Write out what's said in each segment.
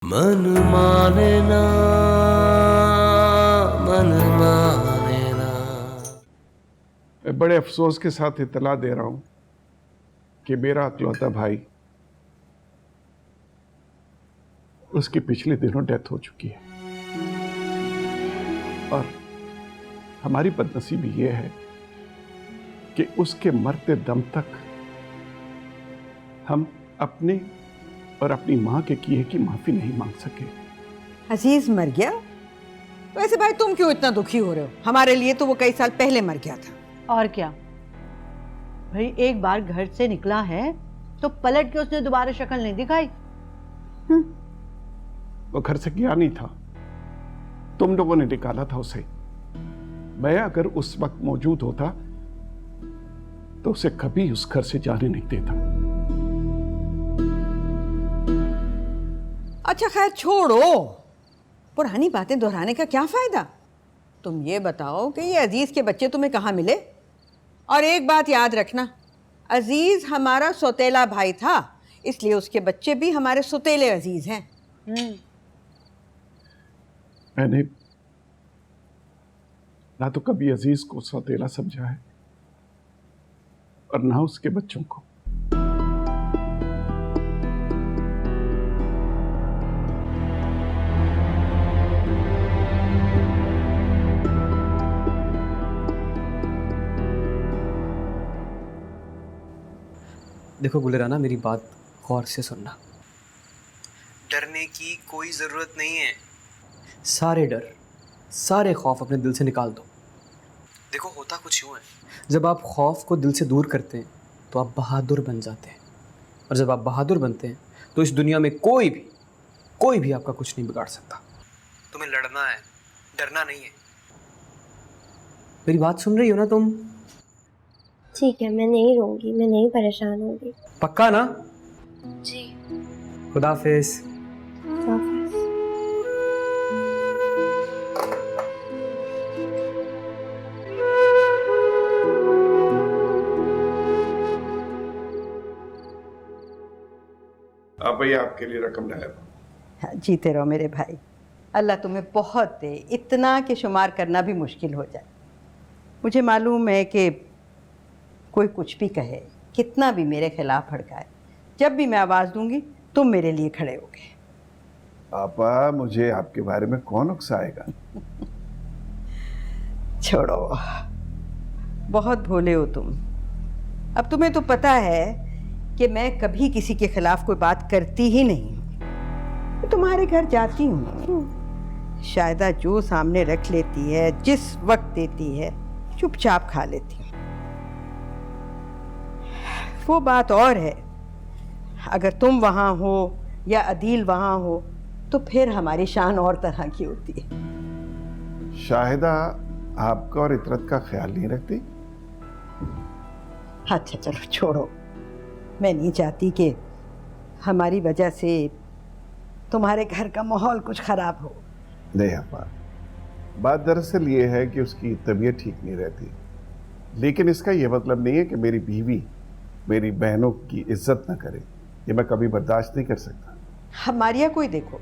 मन माने ना, मन माने ना। मैं बड़े अफसोस के साथ इत्तला दे रहा हूं कि मेरा इकलौता भाई, उसकी पिछले दिनों डेथ हो चुकी है। और हमारी बदनसीबी यह है कि उसके मरते दम तक हम अपने और अपनी मां के किए की माफी नहीं मांग सके। अजीज मर गया? वैसे भाई तुम क्यों इतना दुखी हो रहे हो? हमारे लिए तो वो कई साल पहले मर गया था। और क्या भाई, एक बार घर से निकला है तो पलट के उसने दोबारा शक्ल नहीं दिखाई। वो घर से गया नहीं था, तुम लोगों ने निकाला था उसे। मैं अगर उस वक्त मौजूद होता तो उसे कभी उस घर से जाने नहीं देता। अच्छा खैर छोड़ो, पुरानी बातें दोहराने का क्या फायदा। तुम ये बताओ कि ये अजीज के बच्चे तुम्हें कहाँ मिले? और एक बात याद रखना, अजीज हमारा सौतेला भाई था, इसलिए उसके बच्चे भी हमारे सौतेले अजीज हैं। मैंने ना तो कभी अजीज को सौतेला समझा है और ना उसके बच्चों को। देखो गुलराना, मेरी बात गौर से सुनना। डरने की कोई जरूरत नहीं है। सारे डर, सारे खौफ अपने दिल से निकाल दो। देखो होता कुछ यूं है, जब आप खौफ को दिल से दूर करते हैं तो आप बहादुर बन जाते हैं, और जब आप बहादुर बनते हैं तो इस दुनिया में कोई भी आपका कुछ नहीं बिगाड़ सकता। तुम्हें लड़ना है, डरना नहीं है। मेरी बात सुन रही हो ना तुम? ठीक है, मैं नहीं रोऊंगी, मैं नहीं परेशान होंगी। पक्का ना? जी। खुदा हाफिज। वापस। अब भैया आपके लिए रकम लाया। हाँ, जीते रहो मेरे भाई। अल्लाह तुम्हें बहुत दे, इतना कि शुमार करना भी मुश्किल हो जाए। मुझे मालूम है कि कोई कुछ भी कहे, कितना भी मेरे खिलाफ भड़काए, जब भी मैं आवाज़ दूंगी तुम मेरे लिए खड़े होगे। पापा, मुझे आपके बारे में कौन उकसाएगा? छोड़ो, बहुत भोले हो तुम। अब तुम्हें तो पता है कि मैं कभी किसी के खिलाफ कोई बात करती ही नहीं हूँ। तुम्हारे घर जाती हूँ, शायदा जो सामने रख लेती है, जिस वक्त देती है, चुपचाप खा लेती हूँ। वो बात और है, अगर तुम वहाँ हो या अदील वहाँ हो तो फिर हमारी शान और तरह की होती है। शाहिदा आपका और इतरत का ख्याल नहीं रखती? अच्छा चलो छोड़ो, मैं नहीं चाहती कि हमारी वजह से तुम्हारे घर का माहौल कुछ खराब हो। नहीं अम्मा, बात दरअसल ये है कि उसकी तबीयत ठीक नहीं रहती, लेकिन इसका यह मतलब नहीं है कि मेरी बीवी मेरी बहनों की इज्जत न करे। ये मैं कभी बर्दाश्त नहीं कर सकता। हमारिया कोई देखो,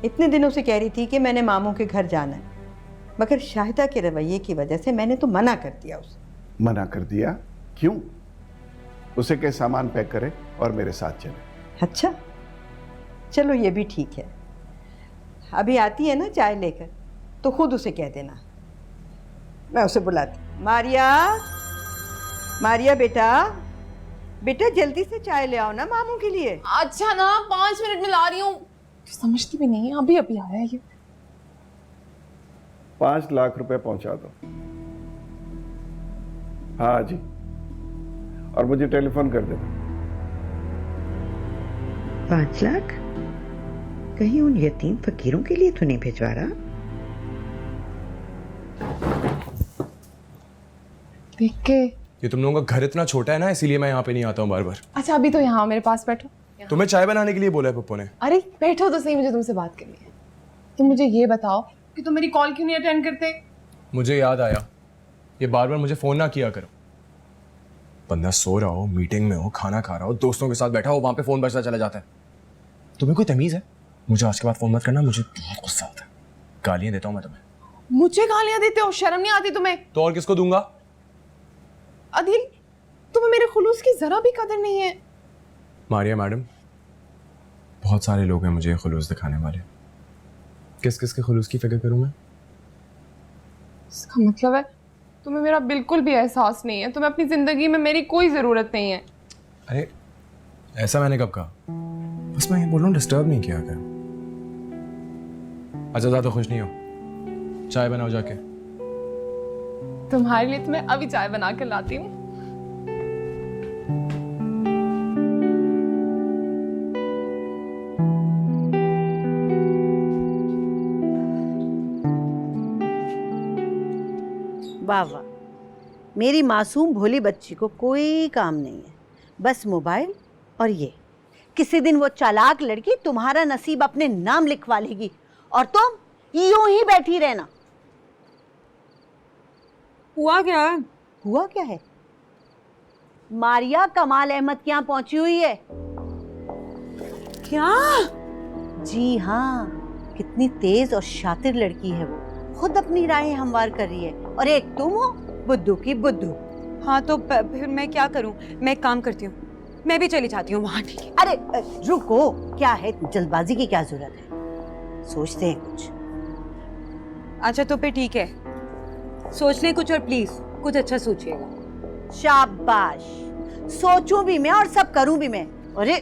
इतने दिनों से कह रही थी कि मैंने मामू के घर जाना है, मगर शाहिदा के रवैये की वजह से मैंने तो मना कर दिया उसे। मना कर दिया? क्यों? उसे के सामान पैक करे और मेरे साथ चले। अच्छा चलो, ये भी ठीक है। अभी आती है ना चाय लेकर, तो खुद उसे कह देना, मैं उसे बुलाती। मारिया, मारिया बेटा जल्दी से चाय ले आओ ना मामू के लिए। अच्छा ना, 5 मिनट में ला रही हूँ। समझती भी नहीं है, अभी अभी आया है ये। 5 लाख रुपए पहुंचा दो। हाँ जी, और मुझे टेलीफोन कर देना। 5 लाख? कहीं उन यतीम फकीरों के लिए तो नहीं भिजवा रहा? देख के ये तुम लोगों का घर इतना छोटा है ना, इसीलिए मैं यहाँ पे नहीं आता हूँ बार बार। अच्छा अभी तो यहाँ मेरे पास बैठो। तुम्हें चाय बनाने के लिए बोला है पप्पू ने। अरे बैठो तो सही, मुझे तुमसे बात करनी है। तुम मुझे ये बताओ कि तुम मेरी कॉल क्यों नहीं अटेंड करते? मुझे याद आया, ये बार बार मुझे फोन ना किया करो। बंदा सो रहा हो, मीटिंग में हो, खाना खा रहा हो, दोस्तों के साथ बैठा हो, वहां पे फोन बजता चला जाता है। तुम्हें कोई तमीज है? मुझे आज के बाद फोन मत करना, मुझे बहुत गुस्सा आता है। गालियां देता हूँ मैं तुम्हें। मुझे गालियां देते हो? शर्म नहीं आती तुम्हें? तो और किसको दूंगा? अदिल, तुम्हें मेरे खुलूस की जरा भी कदर नहीं है। मारिया मैडम, बहुत सारे लोग हैं मुझे खुलूस दिखाने वाले। किस किस के खुलूस की फिक्र करूं मैं? इसका मतलब है तुम्हें मेरा बिल्कुल भी एहसास नहीं है, तुम्हें अपनी जिंदगी में मेरी कोई जरूरत नहीं है। अरे ऐसा मैंने कब कहा? बस मैं ये बोल रहा हूँ डिस्टर्ब नहीं किया कर। अच्छा ज़्यादा खुश नहीं हो, चाय बनाओ जाके। तुम्हारे लिए तो मैं अभी चाय बना कर लाती हूँ। वाह वाह, मेरी मासूम भोली बच्ची को कोई काम नहीं है, बस मोबाइल और ये। किसी दिन वो चालाक लड़की तुम्हारा नसीब अपने नाम लिखवा लेगी और तुम यूं ही बैठी रहना। हुआ क्या है? हुआ क्या है? मारिया कमाल अहमद के यहाँ पहुंची हुई है। क्या? जी हाँ, कितनी तेज और शातिर लड़की है वो, खुद अपनी राहें हमवार कर रही है और एक तुम हो बुद्धू की बुद्धू। हाँ तो फिर मैं क्या करूं? मैं एक काम करती हूँ, मैं भी चली जाती हूँ वहां। ठीक है? अरे रुको, क्या है, जल्दबाजी की क्या जरूरत है, सोचते हैं कुछ। अच्छा तो फिर ठीक है, सोच लें कुछ और प्लीज कुछ अच्छा सोचिएगा। शाबाश, सोचूं भी मैं और सब करूं भी मैं। अरे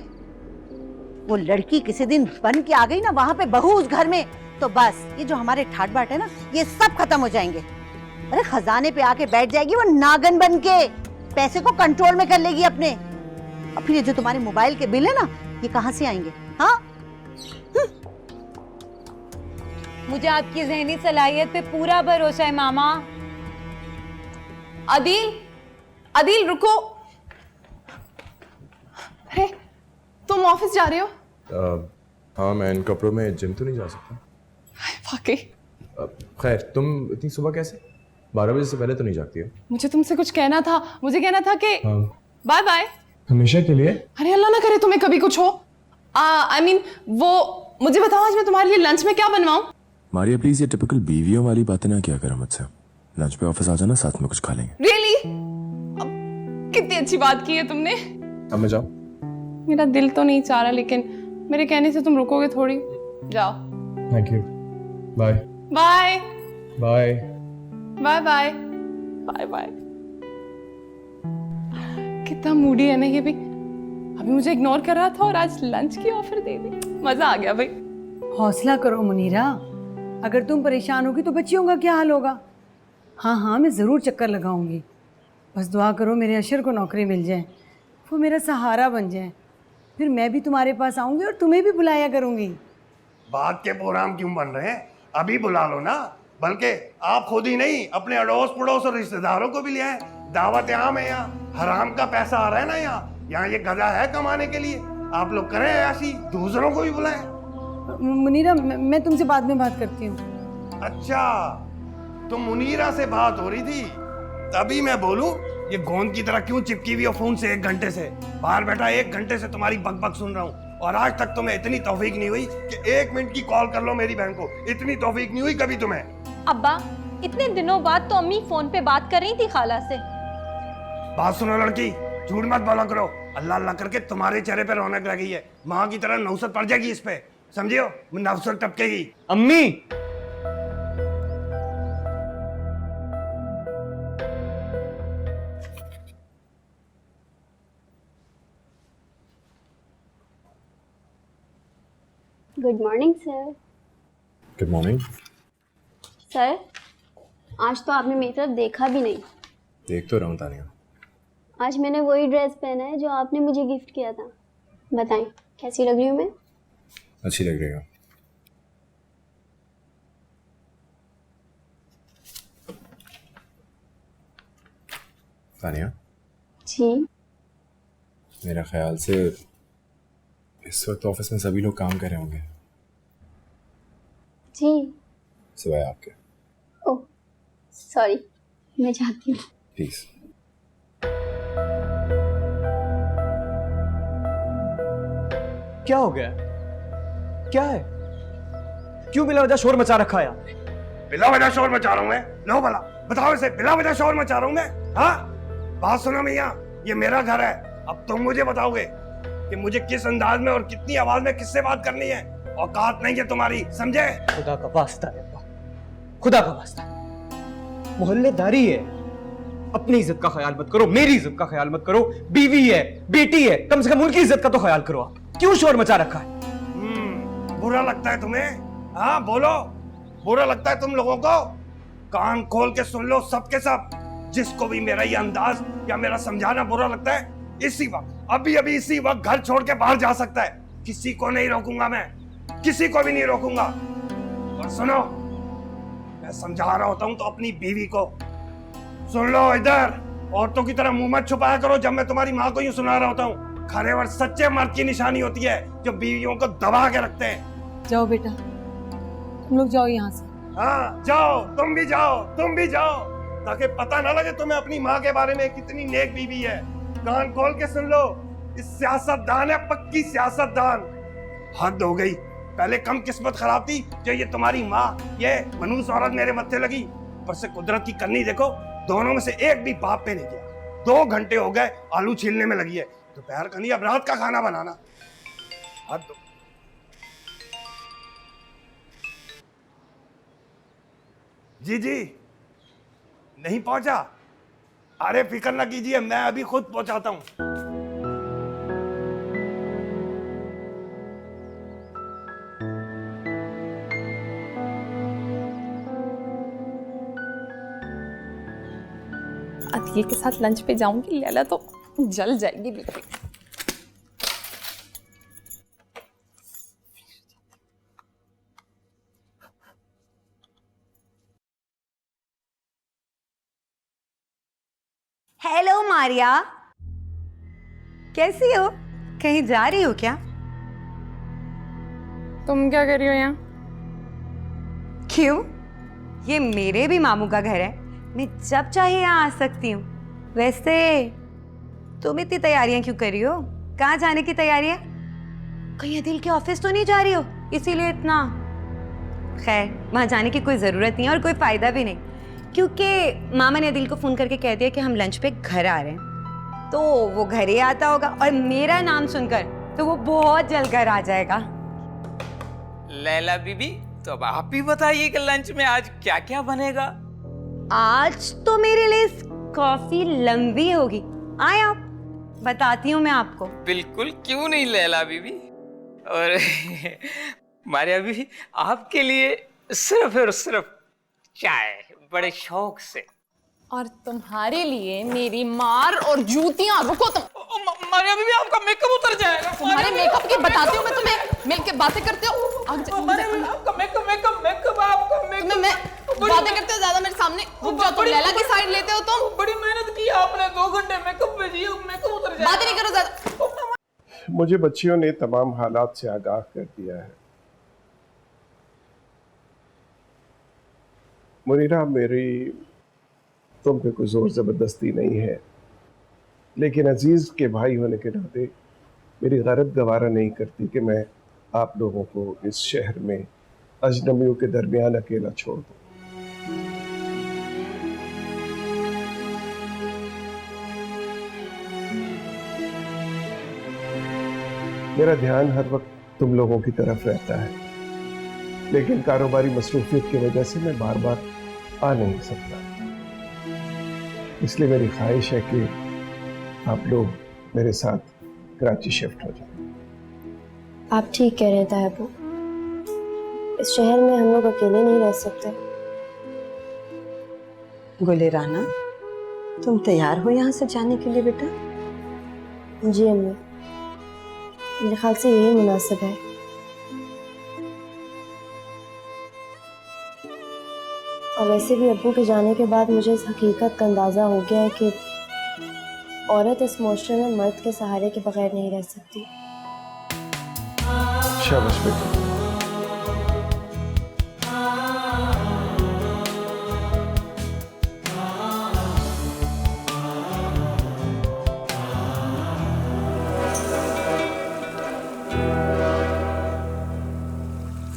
वो लड़की किसी दिन बन के आ गई ना वहां पे बहू उस घर में, तो बस ये जो हमारे ठाट बाट है ना, ये सब खत्म हो जाएंगे। अरे खजाने पे आके बैठ जाएगी वो नागन बन के, पैसे को कंट्रोल में कर लेगी अपने। और फिर ये जो तुम्हारे मोबाइल के बिल है ना, ये कहाँ से आएंगे? हाँ, मुझे आपकी ज़हनी सलाहियत पे पूरा भरोसा है मामा। अदिल, अदिल रुको। अरे तुम ऑफिस जा रहे हो? हाँ, मैं इन कपड़ों में जिम तो नहीं जा सकता। वाकई? खैर, तुम इतनी सुबह कैसे? 12 बजे से पहले तो नहीं जागती हो? मुझे तुमसे कुछ कहना था, मुझे कहना था कि बाय बाय। हमेशा के लिए? अरे अल्लाह ना करे तुम्हें कभी कुछ हो। आई मीन वो मुझे बताओ आज मैं तुम्हारे लिए लंच में क्या बनवाऊं? मारिया प्लीज ये टिपिकल बीवियों वाली बातें ना क्या करो मुझसे। लंच पे ऑफिस आ जाना, साथ में कुछ खा लेंगे। रियली? कितनी अच्छी बात की है तुमने। अब मैं जाऊं? मेरा दिल तो नहीं चाह रहा, लेकिन मेरे कहने से तुम रुकोगे थोड़ी। जाओ। Thank you. Bye bye bye bye bye bye bye. कितना मूडी है ना ये भी, अभी मुझे इग्नोर कर रहा था और आज लंच की ऑफर दे दी। मजा आ गया भाई। हौसला करो मुनीरा, अगर तुम परेशान होगी तो बच्चियों का क्या हाल होगा? हाँ हाँ, मैं ज़रूर चक्कर लगाऊंगी। बस दुआ करो मेरे अशर को नौकरी मिल जाए, वो मेरा सहारा बन जाए, फिर मैं भी तुम्हारे पास आऊंगी और तुम्हें भी बुलाया करूंगी। बात के प्रोग्राम क्यों बन रहे हैं? अभी बुला लो ना, बल्कि आप खुद ही नहीं अपने अड़ोस पड़ोस और रिश्तेदारों को भी ले आए। दावत आम है यहाँ, हराम का पैसा आ रहा है ना यहाँ ये गधा है कमाने के लिए। आप लोग करें ऐसी, दूसरों को भी बुलाएं। मुनीरा मैं तुमसे बाद में बात करती हूँ। अच्छा, तो मुनीरा से बात हो रही थी, तभी मैं बोलूं ये गोंद की तरह क्यों चिपकी हुई हो फोन से 1 घंटे से। बाहर बैठा 1 घंटे से तुम्हारी बकबक सुन रहा हूँ और आज तक तुम्हें इतनी तौफीक नहीं हुई कि 1 मिनट की कॉल कर लो मेरी बहन को। इतनी तौफीक नहीं हुई कभी तुम्हें? अब्बा, इतने दिनों बाद तो अम्मी फोन पे बात कर रही थी खाला से। बात सुनो लड़की, झूठ मत बोला करो। अल्लाह अल्लाह करके तुम्हारे चेहरे पे रौनक लगी है, माँ की तरह नौसत पड़ जाएगी इस पे, समझियो? नफसत टपकेगी। अम्मी, good morning sir. Good morning. Sir, आज तो आपने मेरी तरफ देखा भी नहीं। देख तो रहा हूँ तानिया। आज मैंने वही ड्रेस पहना है जो आपने मुझे गिफ्ट किया था। बताएं कैसी लग रही हूँ मैं? अच्छी लग रही हो। तानिया, जी? मेरा ख्याल से इस वक्त ऑफिस में सभी लोग काम कर रहे होंगे जी। सिवाय आपके। ओह सॉरी, मैं जाती हूँ। प्लीज। क्या हो गया? क्या है? क्यों बिला वजह शोर मचा रखा है आपने? बिला वजह शोर मचा रहा हूँ मैं? लो भला बताओ इसे, बिला वजह शोर मचा रहा हूँ मैं? हाँ, बात सुनो मियाँ, ये मेरा घर है। अब तुम मुझे बताओगे कि मुझे किस अंदाज में और कितनी आवाज में किससे बात करनी है। औकात नहीं है तुम्हारी, समझे? खुदा का वास्ता है, खुदा का वास्ता, मोहल्लेदारी है। अपनी इज्जत का ख्याल मत करो, मेरी इज्जत का ख्याल मत करो। बीवी है, बेटी है, कम से कम उनकी इज्जत का तो ख्याल करो आप। क्यों शोर मचा रखा है? बुरा लगता है तुम्हें? हाँ बोलो, बुरा लगता है तुम लोगों को? कान खोल के सुन लो सबके सब। जिसको भी मेरा ये अंदाज या मेरा समझाना बुरा लगता है, इसी वक्त, अभी अभी इसी वक्त घर छोड़ के बाहर जा सकता है। किसी को नहीं रोकूंगा मैं, किसी को भी नहीं रोकूंगा। और सुनो, मैं समझा रहा होता हूं तो अपनी बीवी को सुन लो। इधर औरतों की तरह मुंह मत छुपाया करो जब मैं तुम्हारी माँ को यूं सुना रहा होता हूँ। खरे और सच्चे मर्द की निशानी होती है जो बीवियों को दबा के रखते हैं। जाओ बेटा, तुम लोग जाओ यहाँ से। हाँ जाओ, तुम भी जाओ, तुम भी जाओ, ताकि पता ना लगे तुम्हें अपनी माँ के बारे में कितनी नेक बीवी है। कान खोल के सुन लो, इस सियासतदान है, पक्की सियासतदान। हद हो गई, पहले कम किस्मत खराब थी जो ये तुम्हारी माँ, ये मनूस औरत मेरे मत्थे लगी। ऊपर से कुदरत की करनी देखो, दोनों में से एक भी बाप पे नहीं गया। 2 घंटे हो गए आलू छीलने में लगी है, दोपहर का नहीं अब रात का खाना बनाना। हद हो। जी जी नहीं पहुंचा? अरे फिक्र ना कीजिए, मैं अभी खुद पहुंचाता हूं। अतिये के साथ लंच पे जाऊंगी, लैला तो जल जाएगी बिल्कुल। हेलो मारिया, कैसी हो? कहीं जा रही हो क्या? तुम क्या कर रही हो यहाँ? क्यों? ये मेरे भी मामू का घर है, मैं जब चाहे यहाँ आ सकती हूँ। वैसे तुम इतनी तैयारियां क्यों कर रही हो? कहाँ जाने की तैयारियां? कहीं अदिल के ऑफिस तो नहीं जा रही हो इसीलिए इतना? खैर, वहाँ जाने की कोई ज़रूरत नहीं है और कोई फ़ायदा भी नहीं, क्योंकि मामा ने अदिल को फ़ोन करके कह दिया कि हम लंच पे घर आ रहे हैं, तो वो घर ही आता होगा और मेरा नाम सुनकर तो वो बहुत जल्द घर आ जाएगा। लैला बीबी, तो अब आप ही बताइए कि लंच में आज क्या क्या बनेगा? आज तो मेरे लिए कॉफी लंबी होगी। आए आप, बताती हूँ मैं आपको। बिल्कुल, क्यों नहीं लैला बीबी। और मारिया बीबी, आपके लिए सिर्फ और सिर्फ चाय, बड़े शौक से। और तुम्हारे लिए मेरी मार और जूतियां। रुको तुम। मारिया बीबी, आपका मेकअप उतर जाएगा। तुम्हारे मेकअप की बताती हूँ मैं तुम्हें, मिलके बातें करते हो। आपका मेकअप आपका मेकअप मैं बातें करते हो ज्यादा मेरे सामने। तुम लैला की साइड लेते हो। तुम बड़ी मेहनत की आपने, 2 घंटे मेकअप पे जी, मेकअप उतर जाएगा। बातें नहीं करो ज्यादा। मुझे बच्चियों ने तमाम हालात से आगाह कर दिया है। मुनीरा, मेरी तुम पे कोई जोर जबरदस्ती नहीं है, लेकिन अजीज के भाई होने के नाते मेरी गैरत गवारा नहीं करती कि मैं आप लोगों को इस शहर में अजनबियों के दरमियान अकेला छोड़ दूं। मेरा ध्यान हर वक्त तुम लोगों की तरफ रहता है, लेकिन कारोबारी मसरूफियत की वजह से मैं बार बार आ नहीं सकता। इसलिए मेरी ख्वाहिश है कि आप लोग मेरे साथ कराची शिफ्ट हो जाएं। आप ठीक कह रहे हैं अबू, इस शहर में हम लोग अकेले नहीं रह सकते। गुले राना, तुम तैयार हो यहाँ से जाने के लिए बेटा? जी अम्मी, मेरे ख्याल से यही मुनासिब है। और वैसे भी अब्बू के जाने के बाद मुझे इस हकीकत का अंदाज़ा हो गया है कि औरत इस मुआशरे में मर्द के सहारे के बगैर नहीं रह सकती। शाबाश बेटा।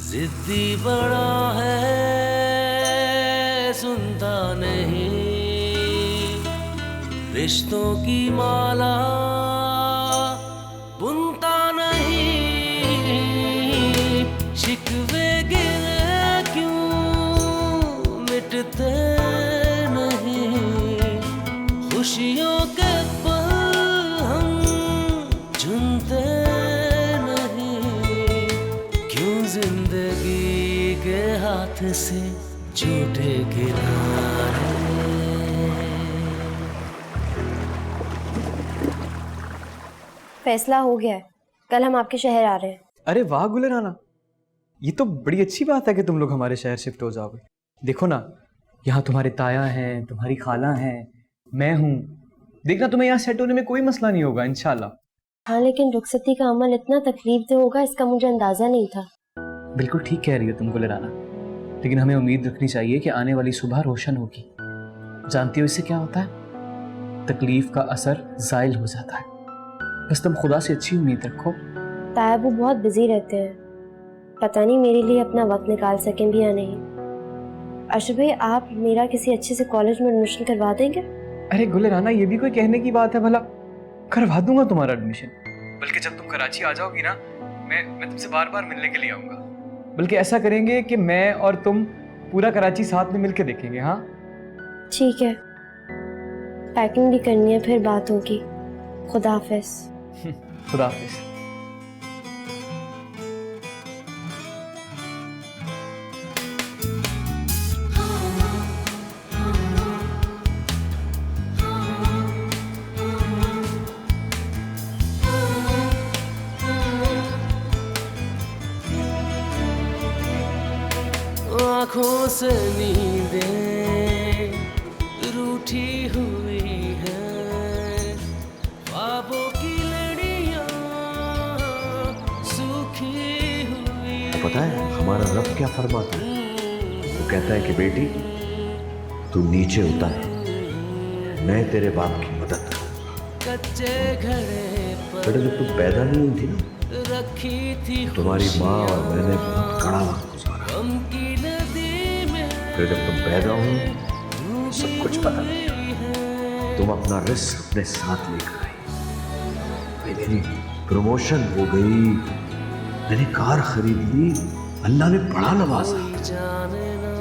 जिद जिद्दी बड़ा है सुनता नहीं, रिश्तों की माला बुनता नहीं, शिकवे गिले क्यों मिटते नहीं, खुशियों के पल हम चुनते नहीं, क्यों जिंदगी के हाथ से झूठे किनारे। फैसला हो गया है, कल हम आपके शहर आ रहे हैं। अरे वाह गुले राना, ये तो बड़ी अच्छी बात है कि तुम लोग हमारे शहर शिफ्ट हो जाओगे। देखो ना, यहाँ तुम्हारे ताया हैं, तुम्हारी खाला हैं, मैं हूँ। देखना तुम्हें यहाँ सेट होने में कोई मसला नहीं होगा इंशाल्लाह। हाँ, लेकिन रुखसती का अमल इतना तकलीफदेह होगा इसका मुझे अंदाजा नहीं था। बिल्कुल ठीक कह रही हो तुम गुले राना, लेकिन हमें उम्मीद रखनी चाहिए कि आने वाली सुबह रोशन होगी। जानती हो इससे क्या होता है? तकलीफ का असर ज़ाइल हो जाता है। बस तुम खुदा से अच्छी उम्मीद रखो। ताया वो बहुत बिजी रहते हैं, पता नहीं मेरे लिए अपना वक्त निकाल सकें भी या नहीं। अशरफ भाई, आप मेरा किसी अच्छे से कॉलेज में एडमिशन करवा देंगे? अरे गुले राना, ये भी कोई कहने की बात है? भला करवा दूंगा तुम्हारा एडमिशन। बल्कि जब तुम कराची आ जाओगी ना, मैं तुमसे बार बार मिलने के लिए आऊँगा। बल्कि ऐसा करेंगे कि मैं और तुम पूरा कराची साथ में मिलके देखेंगे। हाँ ठीक है, पैकिंग भी करनी है, फिर बात होगी। खुदा हाफिज। खुदा हाफिज। आँखों से नींदें रूठी हुई है, ख्वाबों की लड़ियाँ सूखी हुई। पता है हमारा रब क्या फरमाता है? वो कहता है कि बेटी तू नीचे उतर, मैं तेरे बाप की मदद करूंगा। कच्चे घड़े पर बेटा जब तुम पैदा नहीं हुई थी ना, रखी थी तुम्हारी माँ और मैंने बहुत कड़ा वक्त गुजारा। फिर जब तुम पैदा हुई सब कुछ पता नहीं, तुम अपना रिस्क अपने साथ लेकर आई। मेरी प्रमोशन हो गई, मैंने कार खरीद ली, अल्लाह ने बड़ा नवाजा। कोई जाने ना,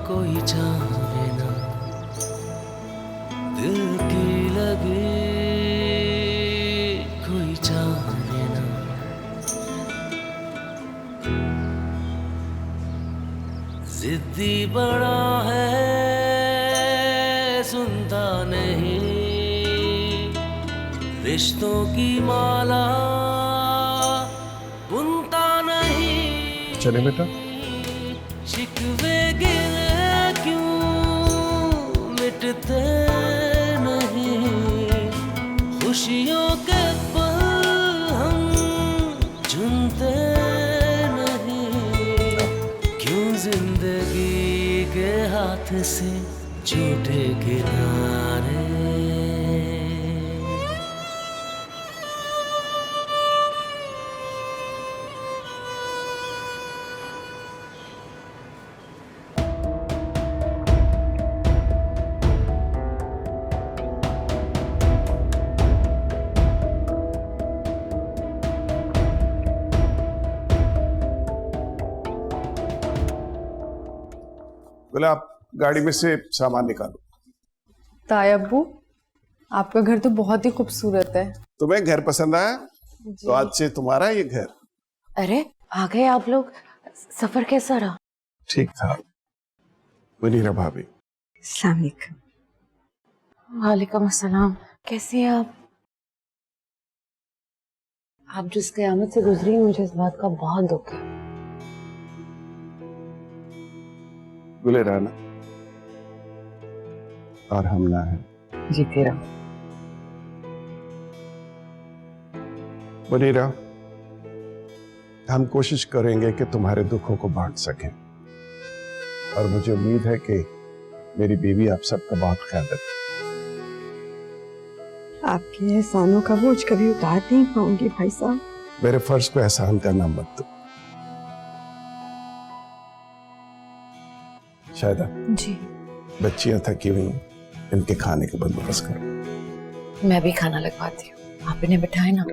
कोई जाने ना, दिल की लगी कोई जाने ना। जिद्दी बड़ा है सुनता नहीं, रिश्तों की माला बुनता नहीं। चले बेटा। शिकवे गिले क्यों मिटते नहीं, खुशियों के पल हम चुनते नहीं, क्यों जिंदगी के हाथ से झूठे किनारे। बोले आप गाड़ी में से सामान निकालो। ताया अब्बू, आपका घर तो बहुत ही खूबसूरत है। तुम्हें घर पसंद आया तो आज से तुम्हारा ये घर। अरे आ गए आप लोग, सफर कैसा रहा? ठीक था। मुनीरा भाभी। अस्सलाम वालेकुम। वालेकुम अस्सलाम। कैसे हैं आप? आप जिस क़यामत से गुजरी हैं, मुझे इस बात का बहुत दुख है। गुले राना और हम ना है। जीते रहो। मुनीरा, हम कोशिश करेंगे कि तुम्हारे दुखों को बांट सकें, और मुझे उम्मीद है कि मेरी बीवी आप सबका बहुत ख्याल रखेगी। आपके एहसानों का बोझ कभी उतार नहीं पाऊंगी भाई साहब। मेरे फर्ज को एहसान करना मत दो। शायदा जी बच्चियां थकी हुई हैं, इनके खाने का बंदोबस्त करो। मैं भी खाना लगवाती हूँ, आप इन्हें बिठाए ना।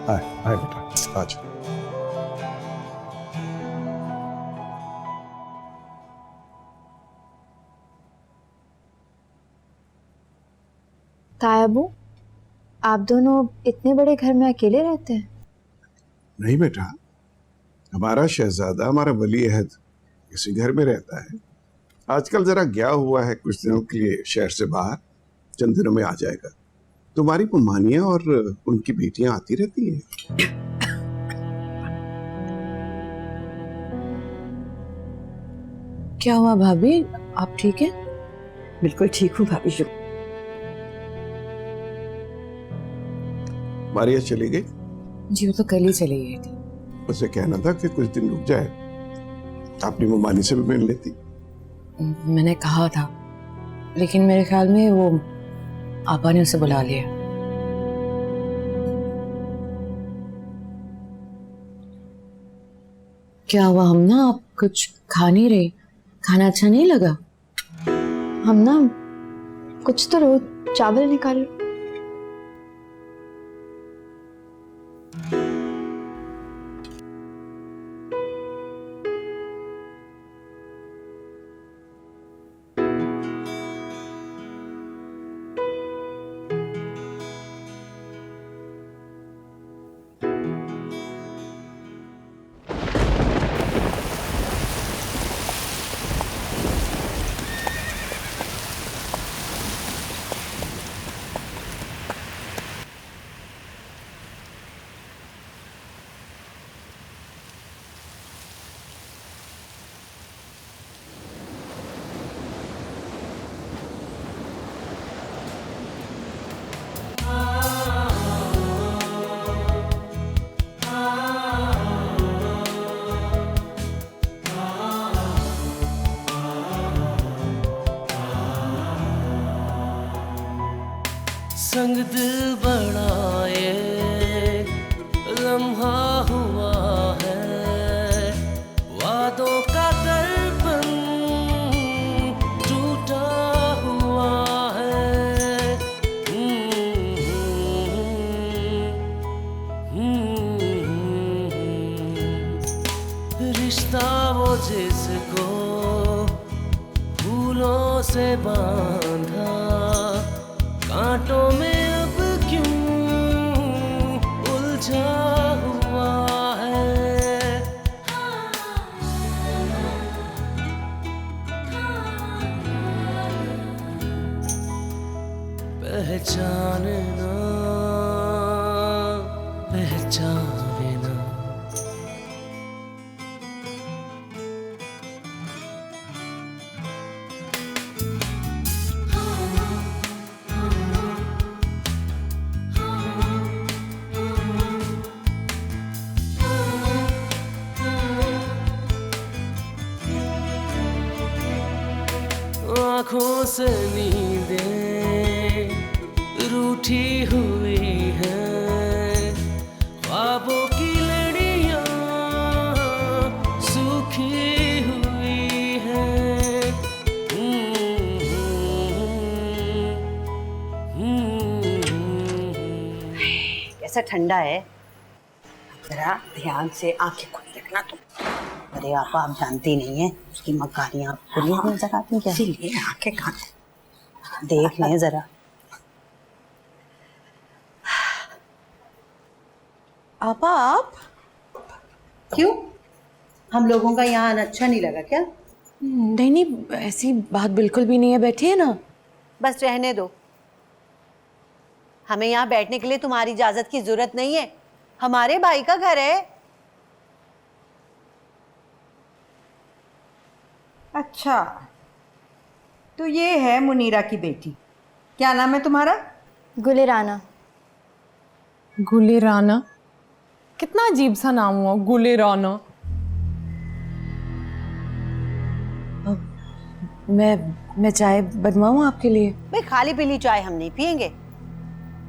आए आए बेटा, आ जाओ। तायाबू, आप दोनों इतने बड़े घर में अकेले रहते हैं? नहीं बेटा, हमारा शहजादा, हमारा वली अहद किसी घर में रहता है। आजकल जरा गया हुआ है कुछ दिनों के लिए शहर से बाहर, चंद दिनों में आ जाएगा। तुम्हारी पुमानियां और उनकी बेटियां आती रहती हैं। क्या हुआ भाभी, आप ठीक हैं? बिल्कुल ठीक हूँ भाभी। शुक्र। मारिया चली गई? जी वो तो कल ही चली गई थी। उसे कहना था कि कुछ दिन रुक जाए, अपनी ममानी से भी मिल लेती। मैंने कहा था, लेकिन मेरे ख्याल में वो आपा ने उसे बुला लिया। क्या हुआ? हम ना, आप कुछ खा नहीं रहे? खाना अच्छा नहीं लगा? हम ना कुछ तो रो, चावल निकालो। संग दिल बड़ा ये लम्हा हुआ है, वादों का दर्पण टूटा हुआ है। रिश्ता वो जिसको फूलों से बांधा, कांटों में अब क्यों उलझा हुआ है। पहचानना पहचानना। आँखों से नींदें रूठी हुई हैं, ख्वाबों की लड़ियाँ सूखी हुई हैं। कैसा ठंडा है, जरा ध्यान से आंखें खुली रखना तुम। अरे आपा, आप जानती नहीं है उसकी मकानियाँ खुली नजर आती क्या? इसीलिए आंखें कहाँ देख लें जरा। आपा आप क्यों? हम लोगों का यहाँ आना अच्छा नहीं लगा क्या? नहीं नहीं, ऐसी बात बिल्कुल भी नहीं है, बैठिए ना। बस रहने दो, हमें यहाँ बैठने के लिए तुम्हारी इजाजत की जरूरत नहीं है, हमारे भाई का घर है। अच्छा, तो ये है मुनीरा की बेटी। क्या नाम है तुम्हारा? गुलिराना। गुलिराना? कितना अजीब सा नाम हुआ, गुलिराना। मैं चाय बनवाऊं आपके लिए? भाई खाली पीली चाय हम नहीं पियेंगे,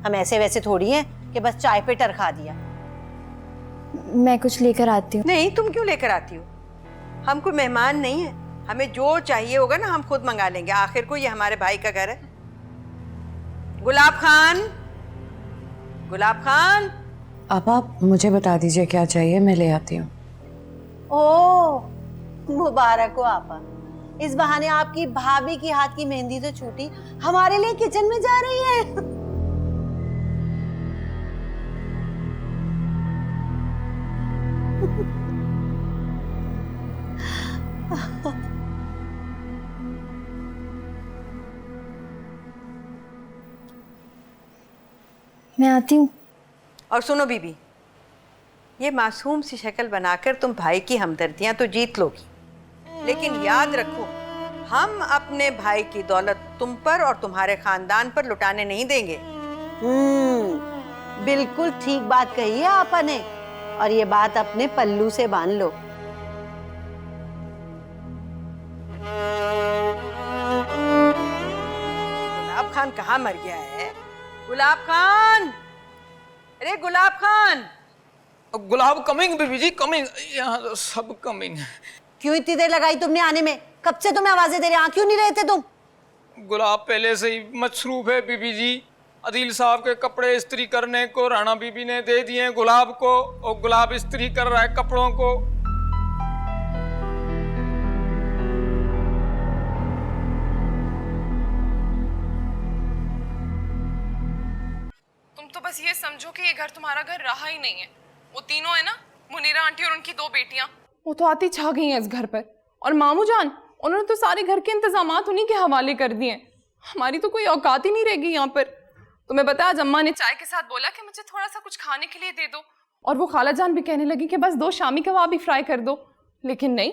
हम ऐसे वैसे थोड़ी हैं कि बस चाय पे टरखा दिया। मैं कुछ लेकर आती हूँ। नहीं, तुम क्यों लेकर आती हो? हम कोई मेहमान नहीं है, हमें जो चाहिए होगा ना हम खुद मंगा लेंगे, आखिर को ये हमारे भाई का घर है। गुलाब खान, गुलाब खान। अब आप मुझे बता दीजिए क्या चाहिए, मैं ले आती हूँ। ओ मुबारक हो आपा, इस बहाने आपकी भाभी की हाथ की मेहंदी तो छूटी, हमारे लिए किचन में जा रही है। मैं आती हूँ। और सुनो बीबी, ये मासूम सी शक्ल बनाकर तुम भाई की हमदर्दियां तो जीत लोगी, लेकिन याद रखो हम अपने भाई की दौलत तुम पर और तुम्हारे खानदान पर लुटाने नहीं देंगे। बिल्कुल ठीक बात कही है आपा ने, और ये बात अपने पल्लू से बांध लो। गुलाब खान कहाँ मर गया है? गुलाब खान, अरे गुलाब खान। गुलाब कमिंग बीबी जी, कमिंग। यहाँ सब कमिंग। क्यों इतनी देर लगाई तुमने आने में? कब से तुम्हें आवाजें दे रहे, आ क्यों नहीं रहे थे तुम? गुलाब पहले से ही मसरूफ है बीबी जी। अदील साहब के कपड़े इस्त्री करने को राणा बीबी ने दे दिए गुलाब को, और गुलाब इस्त्री कर रहा है कपड़ों को। तुम तो बस ये समझो कि ये घर तुम्हारा घर रहा ही नहीं है। वो तीनों है ना, मुनीरा आंटी और उनकी 2 बेटियां, वो तो आती छा गई हैं इस घर पर। और मामू जान, उन्होंने तो सारे घर के इंतजामात उन्हीं के हवाले कर दिए। हमारी तो कोई औकात ही नहीं रहेगी यहाँ पर। तुम्हें पता है आज अम्मा ने चाय के साथ बोला कि मुझे थोड़ा सा कुछ खाने के लिए दे दो, और वो खाला जान भी कहने लगी कि बस 2 शामी कबाब ही फ्राई कर दो। लेकिन नहीं,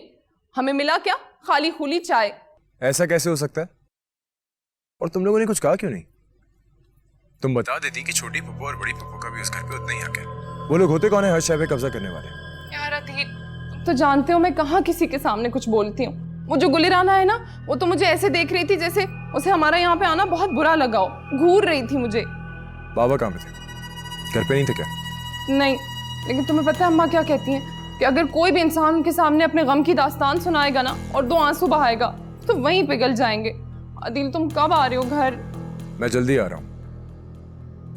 हमें मिला क्या? खाली खुली चाय। ऐसा कैसे हो सकता है? और तुम लोगों ने कुछ कहा क्यों नहीं? तुम बता देती कि छोटी पप्पू और बड़ी पप्पू का भी उस घर पे उतना ही हक है। वो लोग होते कौन है हर शय पे कब्जा करने वाले? यार अदील, तुम तो जानते हो मैं कहाँ किसी के सामने कुछ बोलती हूँ। वो जो गुलिराना है ना, वो तो मुझे ऐसे देख रही थी जैसे उसे हमारा यहाँ पे आना बहुत बुरा लगा हो। घूर रही थी मुझे। बाबा कहाँ पे थे? घर पे नहीं थे क्या? नहीं, लेकिन तुम्हें पता है अम्मा क्या कहती हैं कि अगर कोई भी इंसान उनके सामने अपने गम की दास्तान सुनाएगा ना और 2 आंसू बहाएगा तो वहीं पिघल जाएंगे। अदील तुम कब आ रहे हो घर? मैं जल्दी आ रहा हूँ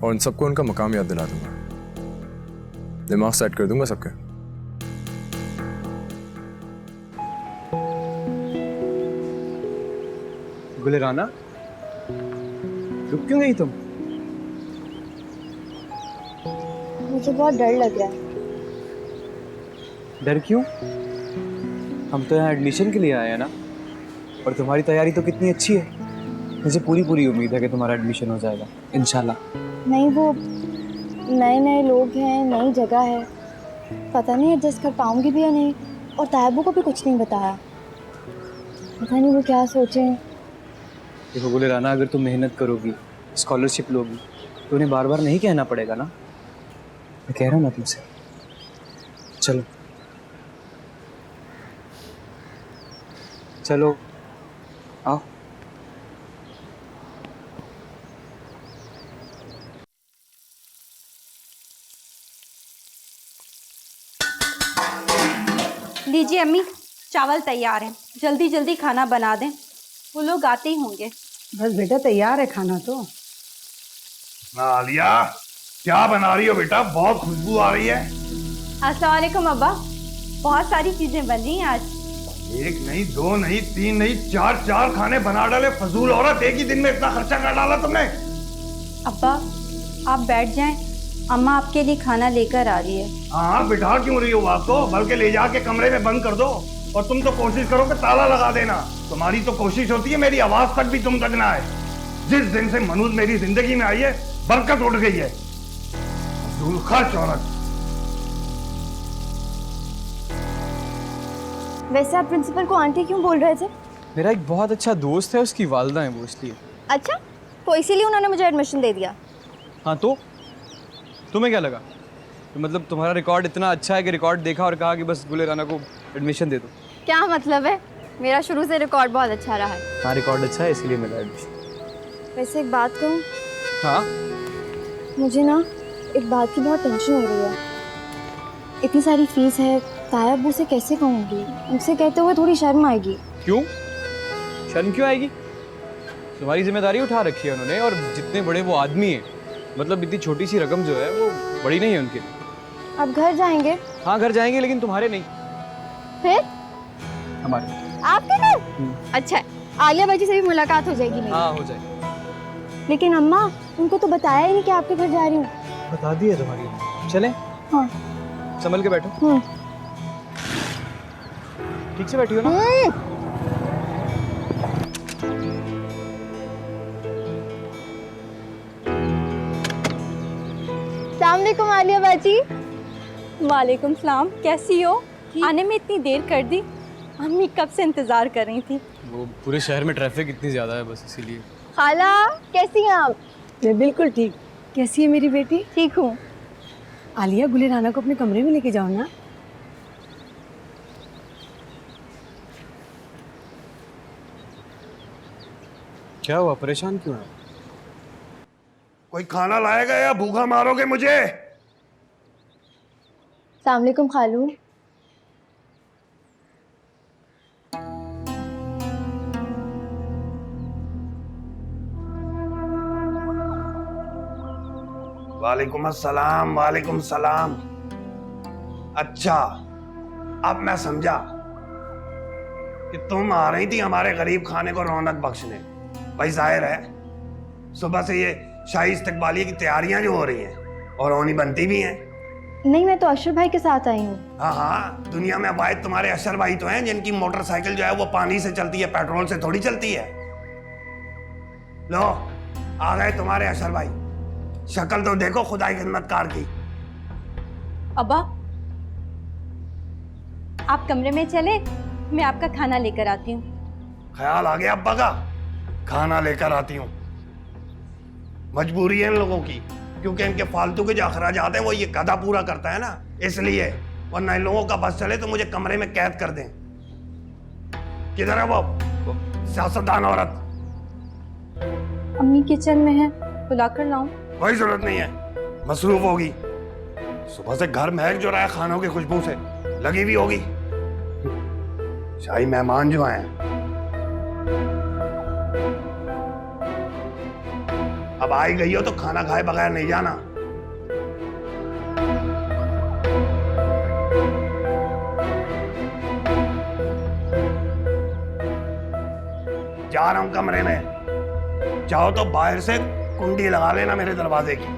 और उन सबको उनका मकाम याद दिला दूंगा। दिमाग सेट कर दूंगा सबके। गुलिराना, रुक क्यों गई तुम? मुझे बहुत डर लग रहा है। डर क्यों? हम तो यहाँ एडमिशन के लिए आए हैं ना, और तुम्हारी तैयारी तो कितनी अच्छी है। मुझे पूरी उम्मीद है कि तुम्हारा एडमिशन हो जाएगा इंशाल्लाह। नहीं, वो नए नए लोग हैं, नई जगह है, पता नहीं एडजस्ट कर पाऊंगी भी या नहीं। और तायबू को भी कुछ नहीं बताया, पता नहीं वो क्या सोचें। देखो गुलिराना, अगर तुम मेहनत करोगी, स्कॉलरशिप लोगी, तो उन्हें बार बार नहीं कहना पड़ेगा ना। मैं कह रहा हूँ ना तुमसे। चलो चलो आओ। लीजिए अम्मी, चावल तैयार है, जल्दी जल्दी खाना बना दें, वो लोग आते ही होंगे। बस बेटा तैयार है खाना तो। आलिया, क्या बना रही हो बेटा? बहुत खुशबू आ रही है। अस्सलाम वालेकुम अब्बा, बहुत सारी चीजें बन रही हैं आज। 1 नहीं, 2 नहीं, 3 नहीं, 4 खाने बना डाले। फजूल औरत, एक ही दिन में इतना खर्चा कर डाला तुमने। अब्बा आप बैठ जाएं, अम्मा आपके लिए खाना लेकर आ रही है। हाँ, बिठा क्यों रही हो बात को? बल्कि ले जाके कमरे में बंद कर दो। और तुम तो कोशिश करो कि ताला लगा देना। तुम्हारी तो कोशिश होती है मेरी आवाज तक भी तुम तक ना आए। जिस दिन से मनूज मेरी जिंदगी में आई है, बरकत उड़ गई है। खर्च औरत। वैसे आप प्रिंसिपल को आंटी क्यों बोल रहे थे? मेरा एक बहुत अच्छा दोस्त है, उसकी वालदा है वो, इसलिए। अच्छा, तो इसीलिए उन्होंने मुझे एडमिशन दे दिया? हाँ तो तुम्हें क्या लगा? तो मतलब तुम्हारा रिकॉर्ड इतना अच्छा है कि रिकॉर्ड देखा और कहा कि बस गुलिराना को एडमिशन दे दो? क्या मतलब है? मेरा शुरू से रिकॉर्ड बहुत अच्छा रहा है। हाँ, रिकॉर्ड अच्छा है इसीलिए मिला एडमिशन। वैसे एक बात कहूँ? हाँ? मुझे ना एक बात की बहुत टेंशन हो रही है। इतनी सारी फीस है, ताया अब्बू से कैसे कहूँगी? उनसे कहते हुए थोड़ी शर्म आएगी। क्यों? शर्म क्यों आएगी? तुम्हारी जिम्मेदारी उठा रखी है उन्होंने, और जितने बड़े वो आदमी हैं, मतलब इतनी छोटी सी रकम जो है वो बड़ी नहीं है उनके। अब घर जाएंगे? हाँ घर जाएंगे, लेकिन तुम्हारे नहीं, फिर हमारे। आपके घर? अच्छा है, आलिया बाजी से भी मुलाकात हो जाएगी मेरी। हाँ हो जाए। लेकिन अम्मा, उनको तो बताया ही नहीं कि आपके घर जा रही हूँ। बता दी है तुम्हारी। चले? हाँ। संभल के बैठो। ठीक से बैठी हो ना? अस्सलामुअलैकुम आलिया बाजी। वालेकुम सलाम, कैसी हो? आने में इतनी देर कर दी, अम्मी कब से इंतजार कर रही थी। वो पूरे शहर में ट्रैफिक इतनी ज्यादा है, बस इसीलिए। खाला कैसी हैं आप? मैं बिल्कुल ठीक। कैसी है मेरी बेटी? ठीक हूँ। आलिया, गुले राना को अपने कमरे में लेके जाओ ना। क्या हुआ, परेशान क्यों है? कोई खाना लाएगा या भूखा मारोगे मुझे? अस्सलामुअलैकुम खालू। वालेकुम अस्सलाम। वालेकुम सलाम। अच्छा, अब मैं समझा कि तुम आ रही थी हमारे गरीब खाने को रौनक बख्शने। भाई जाहिर है सुबह से ये शाही इस्तकबालिया की तैयारियां जो हो रही हैं और होनी बनती भी हैं। नहीं, मैं तो अशरफ भाई के साथ आई हूँ। हाँ हाँ, दुनिया में वाहिद तुम्हारे अशर भाई तो हैं जिनकी मोटरसाइकिल जो है वो पानी से चलती है, पेट्रोल से थोड़ी चलती है। लो आ गए तुम्हारे अशर भाई। शक्ल तो देखो खुदाई खिदमतकार की। अब्बा, आप कमरे में चले, मैं आपका खाना लेकर आती हूँ। ख्याल आ गया अब्बा का? खाना लेकर आती हूँ। मजबूरी है इन लोगों की, क्योंकि इनके फालतू के जो अखराजात हैं वो ये गधा पूरा करता है ना, इसलिए। वरना इन लोगों का बस चले तो मुझे कमरे में कैद कर दें। किधर है वो सियासतदान औरत? अम्मी किचन में है, बुलाकर लाऊं? कोई जरूरत नहीं है, मसरूफ होगी। सुबह से घर महक जो रहा है खानों की खुशबू से, लगी हुई होगी। शाही मेहमान जो आए हैं। अब आई गई हो तो खाना खाए बगैर नहीं जाना। जा रहा हूं कमरे में, चाहो तो बाहर से कुंडी लगा लेना मेरे दरवाजे की।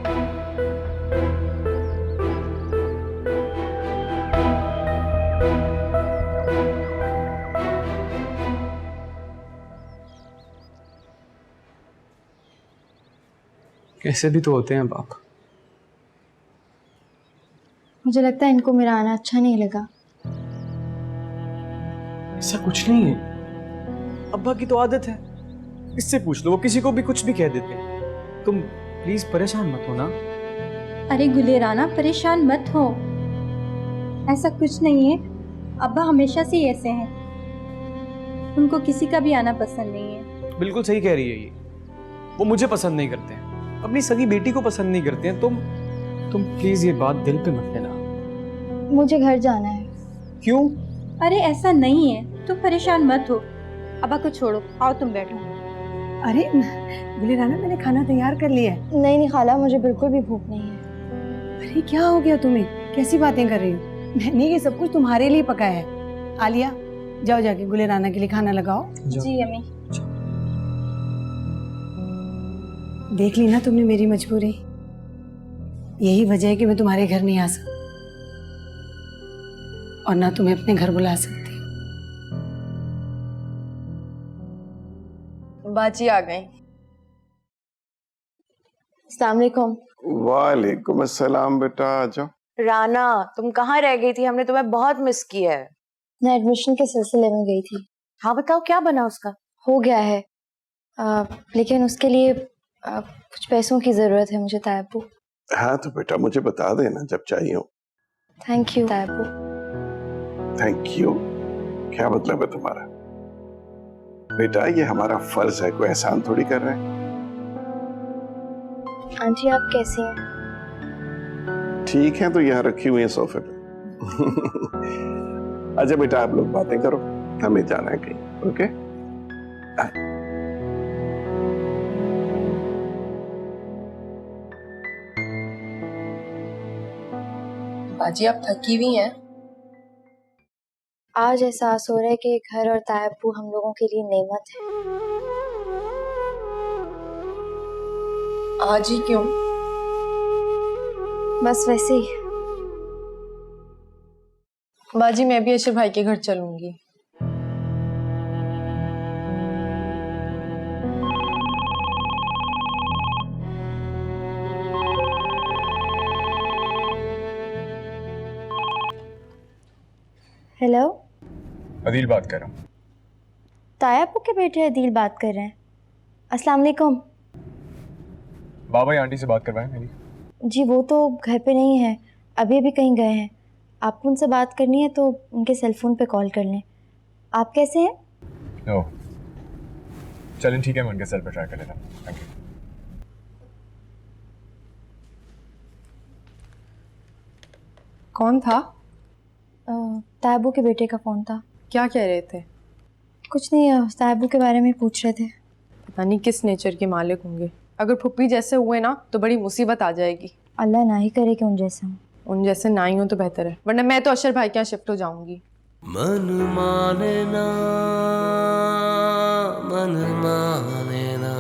कैसे भी तो होते हैं बाप। मुझे लगता है इनको मेरा आना अच्छा नहीं लगा। ऐसा कुछ नहीं है, अब्बा की तो आदत है। इससे पूछ लो, वो किसी को भी कुछ भी कह देते हैं। तुम प्लीज परेशान मत हो ना। अरे गुलेराना, परेशान मत हो, ऐसा कुछ नहीं है। अब्बा हमेशा से ही ऐसे हैं, उनको किसी का भी आना पसंद नहीं है। बिल्कुल सही कह रही है ये, वो मुझे पसंद नहीं करते हैं, अपनी सगी बेटी को पसंद नहीं करते हैं। तुम प्लीज ये बात दिल पे मत लेना। मुझे घर जाना है। क्यों? अरे ऐसा नहीं है, तुम परेशान मत हो। अब्बा को छोड़ो, आओ तुम बैठो। अरे गुलेराना, मैंने खाना तैयार कर लिया है। नहीं खाला, मुझे बिल्कुल भी भूख नहीं है। अरे क्या हो गया तुम्हें, कैसी बातें कर रही हो? मैंने ये सब कुछ तुम्हारे लिए पकाया है। आलिया, जाओ जाके गुलेराना के लिए खाना लगाओ। जी अम्मी। देख ली ना तुमने मेरी मजबूरी, यही वजह है कि मैं तुम्हारे घर नहीं आ सकती और ना तुम्हें अपने घर बुला सकती। बाजी आ गई। अस्सलाम वालेकुम। वालेकुम अस्सलाम बेटा, आ जाओ। राना, तुम कहाँ रह गई थी? हमने तुम्हें बहुत मिस किया है। मैं एडमिशन के सिलसिले में गई थी। हाँ बताओ, क्या बना उसका? हो गया है, लेकिन उसके लिए कुछ पैसों की जरूरत है मुझे तायब्बू। हाँ तो बेटा मुझे बता देना जब चाहिए हो। थैंक यू तायब्बू। Thank you? क्या मतलब है तुम्हारा? बेटा ये हमारा फर्ज है, कोई एहसान थोड़ी कर रहे हैं। आंटी आप कैसी हैं? ठीक है, तो यहाँ रखी हुई है सोफे पे। अच्छा बेटा आप लोग बातें करो, हमें जाना है कहीं, ओके बाजी आप थकी हुई हैं? आज एहसास हो रहा है कि घर और तायब्बू हम लोगों के लिए नेमत है। आज ही क्यों? बस वैसे ही। बाजी मैं भी अशर भाई के घर चलूंगी। हेलो, अदील बात कर रहा हूँ। तायब्बू के बेटे अदील बात कर रहे हैं। अस्सलाम वालेकुम। बाबा या आंटी से बात करवाएं मेरी। जी वो तो घर पे नहीं है, अभी अभी कहीं गए हैं। आपको उनसे बात करनी है तो उनके सेल फोन पे कॉल कर लें। आप कैसे हैं? ओह चलें ठीक है, मैं उनके सेल पर ट्राई कर लेता हूँ। Thank you. कौन था? तायब्बू के बेटे का फ़ोन था। क्या कह रहे थे? कुछ नहीं, तायब्बू के बारे में पूछ रहे थे। पता नहीं किस नेचर के मालिक होंगे। अगर फुप्पी जैसे हुए ना तो बड़ी मुसीबत आ जाएगी। अल्लाह ना ही करे कि उन जैसे हों। उन जैसे ना ही हो तो बेहतर है, वरना मैं तो अशर भाई के यहाँ शिफ्ट हो जाऊंगी। मन माने ना, मन माने ना।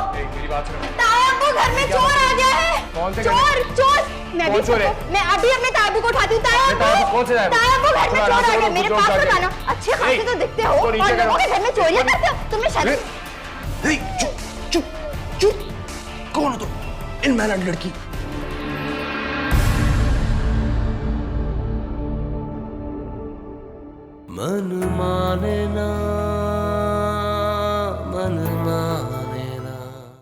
मेरी बात सुनो। तायब्बू घर में चोर आ गया है। कौन से चोर? चोर? मैं भी चोर है? मैं अभी अपने तायब्बू को उठाती हूँ। तायब्बू कौन से तायब्बू? तायब्बू घर में चोर आ गया। मेरे पास मत आना। अच्छे खासे तो दिखते हो और लोगों के घर में चोरियां करते हो। तुम्हें शर्म? चुप चुप चुप। कौन हो तुम? इन मैनर्ड लड़की। मन माने ना,